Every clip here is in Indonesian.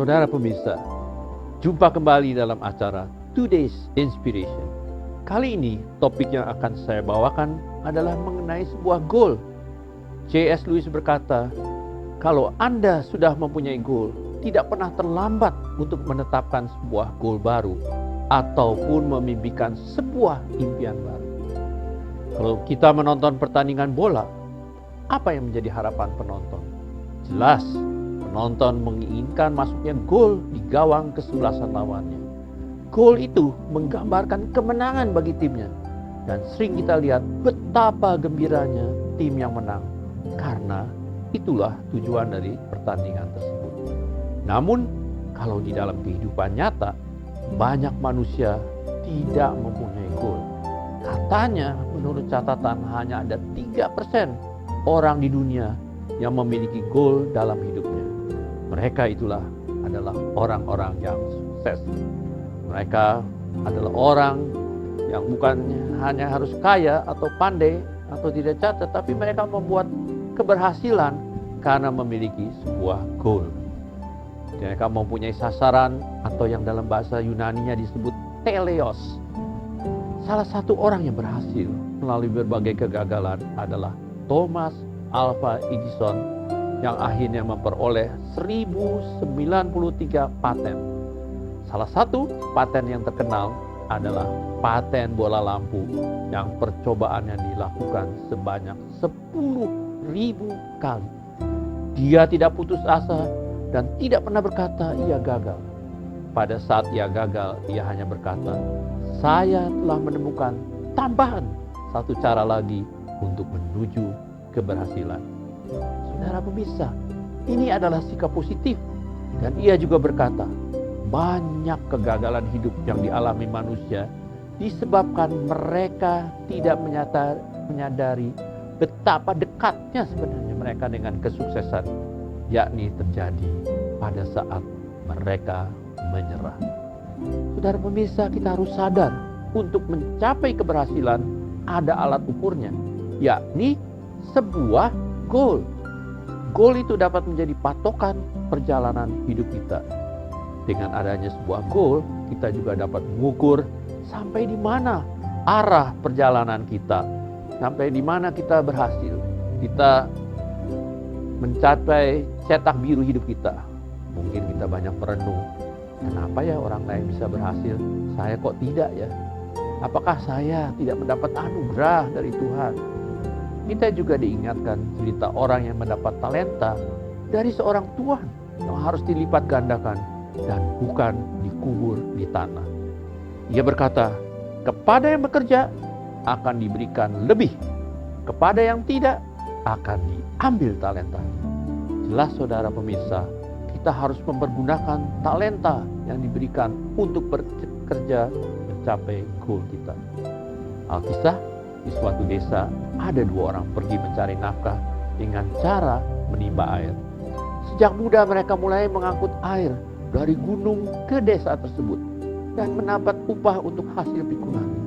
Saudara pemirsa, jumpa kembali dalam acara Today's Inspiration. Kali ini topik yang akan saya bawakan adalah mengenai sebuah goal. C.S. Lewis berkata, kalau Anda sudah mempunyai goal, tidak pernah terlambat untuk menetapkan sebuah goal baru ataupun memimpikan sebuah impian baru. Kalau kita menonton pertandingan bola, apa yang menjadi harapan penonton? Jelas, penonton menginginkan masuknya gol di gawang kesebelasan lawannya. Gol itu menggambarkan kemenangan bagi timnya. Dan sering kita lihat betapa gembiranya tim yang menang. Karena itulah tujuan dari pertandingan tersebut. Namun, kalau di dalam kehidupan nyata, banyak manusia tidak mempunyai gol. Katanya, menurut catatan hanya ada 3% orang di dunia yang memiliki goal dalam hidupnya. Mereka itulah adalah orang-orang yang sukses. Mereka adalah orang yang bukan hanya harus kaya atau pandai atau tidak cacat, tapi mereka membuat keberhasilan karena memiliki sebuah goal. Mereka mempunyai sasaran atau yang dalam bahasa Yunani-nya disebut teleos. Salah satu orang yang berhasil melalui berbagai kegagalan adalah Thomas Alva Edison yang akhirnya memperoleh 1093 paten. Salah satu paten yang terkenal adalah paten bola lampu yang percobaannya dilakukan sebanyak 10.000 kali. Dia tidak putus asa dan tidak pernah berkata ia gagal. Pada saat ia gagal, ia hanya berkata, saya telah menemukan tambahan satu cara lagi untuk menuju keberhasilan. Saudara pemirsa, ini adalah sikap positif. Dan ia juga berkata, banyak kegagalan hidup yang dialami manusia disebabkan mereka tidak menyadari betapa dekatnya sebenarnya mereka dengan kesuksesan, yakni terjadi pada saat mereka menyerah. Saudara pemirsa, kita harus sadar untuk mencapai keberhasilan ada alat ukurnya, yakni sebuah goal. Goal itu dapat menjadi patokan perjalanan hidup kita. Dengan adanya sebuah goal, kita juga dapat mengukur sampai di mana arah perjalanan kita, sampai di mana kita berhasil. Kita mencapai cetak biru hidup kita. Mungkin kita banyak merenung, kenapa ya orang lain bisa berhasil, saya kok tidak ya? Apakah saya tidak mendapat anugerah dari Tuhan? Kita juga diingatkan cerita orang yang mendapat talenta dari seorang tuan yang harus dilipat gandakan dan bukan dikubur di tanah. Ia berkata, kepada yang bekerja akan diberikan lebih, kepada yang tidak akan diambil talentanya. Jelas saudara pemirsa, kita harus mempergunakan talenta yang diberikan untuk bekerja mencapai goal kita. Alkisah, di suatu desa ada 2 orang pergi mencari nafkah dengan cara menimba air. Sejak muda mereka mulai mengangkut air dari gunung ke desa tersebut dan mendapat upah untuk hasil pikulannya.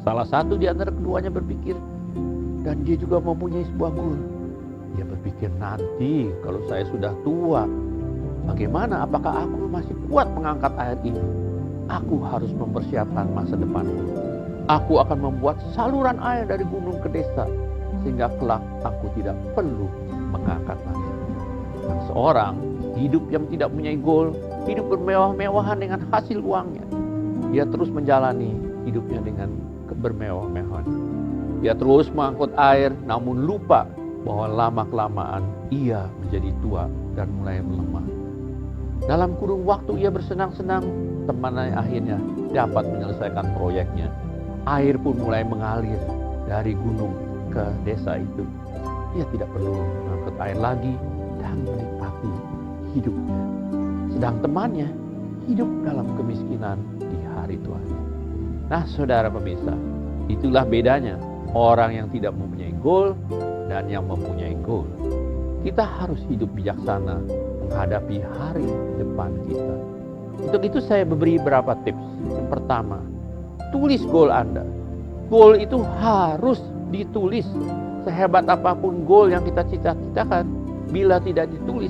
Salah satu di antara keduanya berpikir, dan dia juga mempunyai sebuah goal. Dia berpikir, nanti kalau saya sudah tua, bagaimana, apakah aku masih kuat mengangkat air ini? Aku harus mempersiapkan masa depanku. Aku akan membuat saluran air dari gunung ke desa, sehingga kelak aku tidak perlu mengangkat lagi. Dan seorang hidup yang tidak punya goal, hidup bermewah-mewahan dengan hasil uangnya. Dia terus menjalani hidupnya dengan bermewah-mewahan. Dia terus mengangkut air, namun lupa bahwa lama-kelamaan ia menjadi tua dan mulai melemah. Dalam kurun waktu ia bersenang-senang, temannya akhirnya dapat menyelesaikan proyeknya. Air pun mulai mengalir dari gunung ke desa itu. Ia tidak perlu mengangkut air lagi dan menikmati hidupnya. Sedang temannya hidup dalam kemiskinan di hari tuanya. Nah saudara pemirsa, itulah bedanya orang yang tidak mempunyai goal dan yang mempunyai goal. Kita harus hidup bijaksana menghadapi hari depan kita. Untuk itu saya beri beberapa tips. Yang pertama, tulis goal Anda. Goal itu harus ditulis. Sehebat apapun goal yang kita cita-citakan, bila tidak ditulis,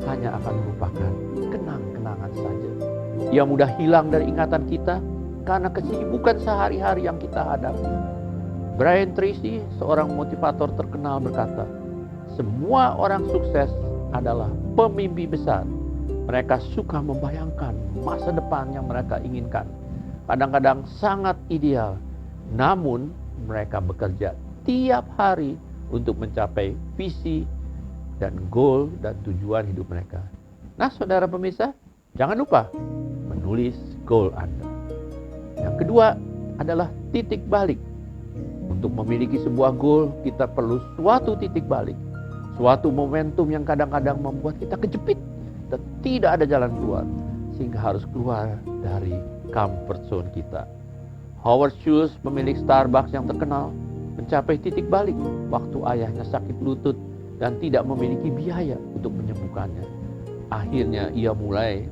hanya akan merupakan kenang-kenangan saja. Ia mudah hilang dari ingatan kita karena kesibukan sehari-hari yang kita hadapi. Brian Tracy, seorang motivator terkenal, berkata, semua orang sukses adalah pemimpi besar. Mereka suka membayangkan masa depan yang mereka inginkan. Kadang-kadang sangat ideal, namun mereka bekerja tiap hari untuk mencapai visi dan goal dan tujuan hidup mereka. Nah, saudara pemirsa, jangan lupa menulis goal Anda. Yang kedua adalah titik balik. Untuk memiliki sebuah goal, kita perlu suatu titik balik. Suatu momentum yang kadang-kadang membuat kita kejepit dan tidak ada jalan keluar, sehingga harus keluar dari comfort zone kita. Howard Schultz, pemilik Starbucks yang terkenal, mencapai titik balik waktu ayahnya sakit lutut dan tidak memiliki biaya untuk menyembuhkannya. Akhirnya ia mulai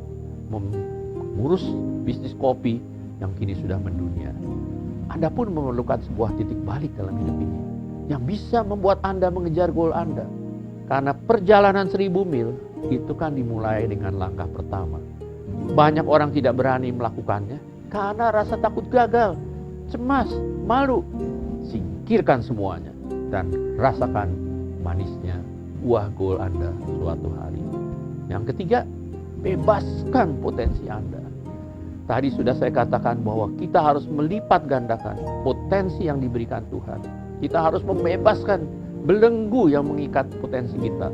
mengurus bisnis kopi yang kini sudah mendunia. Anda pun memerlukan sebuah titik balik dalam hidup ini yang bisa membuat Anda mengejar goal Anda. Karena perjalanan 1000 mil itu kan dimulai dengan langkah pertama. Banyak orang tidak berani melakukannya karena rasa takut gagal, cemas, malu. Singkirkan semuanya dan rasakan manisnya buah goal Anda suatu hari. Yang ketiga, bebaskan potensi Anda. Tadi sudah saya katakan bahwa kita harus melipat gandakan potensi yang diberikan Tuhan. Kita harus membebaskan belenggu yang mengikat potensi kita.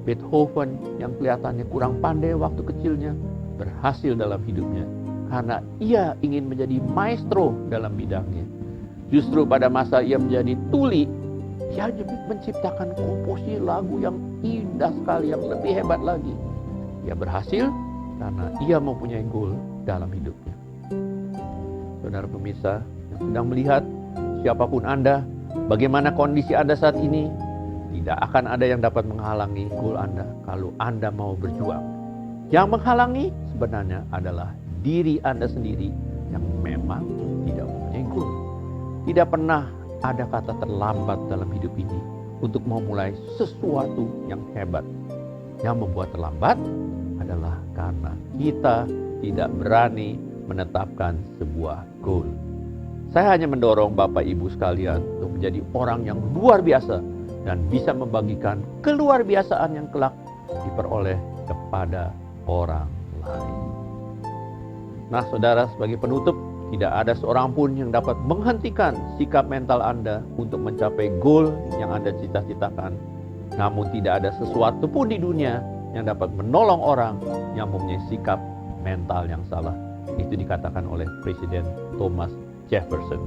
Beethoven yang kelihatannya kurang pandai waktu kecilnya berhasil dalam hidupnya karena ia ingin menjadi maestro dalam bidangnya. Justru pada masa ia menjadi tuli, ia menciptakan komposisi lagu yang indah sekali, yang lebih hebat lagi. Ia berhasil karena ia mempunyai goal dalam hidupnya. Saudara pemirsa yang sedang melihat, siapapun Anda, bagaimana kondisi Anda saat ini, tidak akan ada yang dapat menghalangi goal Anda kalau Anda mau berjuang. Yang menghalangi sebenarnya adalah diri Anda sendiri yang memang tidak mempunyai goal. Tidak pernah ada kata terlambat dalam hidup ini untuk memulai sesuatu yang hebat. Yang membuat terlambat adalah karena kita tidak berani menetapkan sebuah goal. Saya hanya mendorong Bapak Ibu sekalian untuk menjadi orang yang luar biasa dan bisa membagikan keluarbiasaan yang kelak diperoleh kepada orang lain. Nah, saudara, sebagai penutup, tidak ada seorang pun yang dapat menghentikan sikap mental Anda untuk mencapai goal yang Anda cita-citakan. Namun tidak ada sesuatu pun di dunia yang dapat menolong orang yang mempunyai sikap mental yang salah. Itu dikatakan oleh Presiden Thomas Jefferson.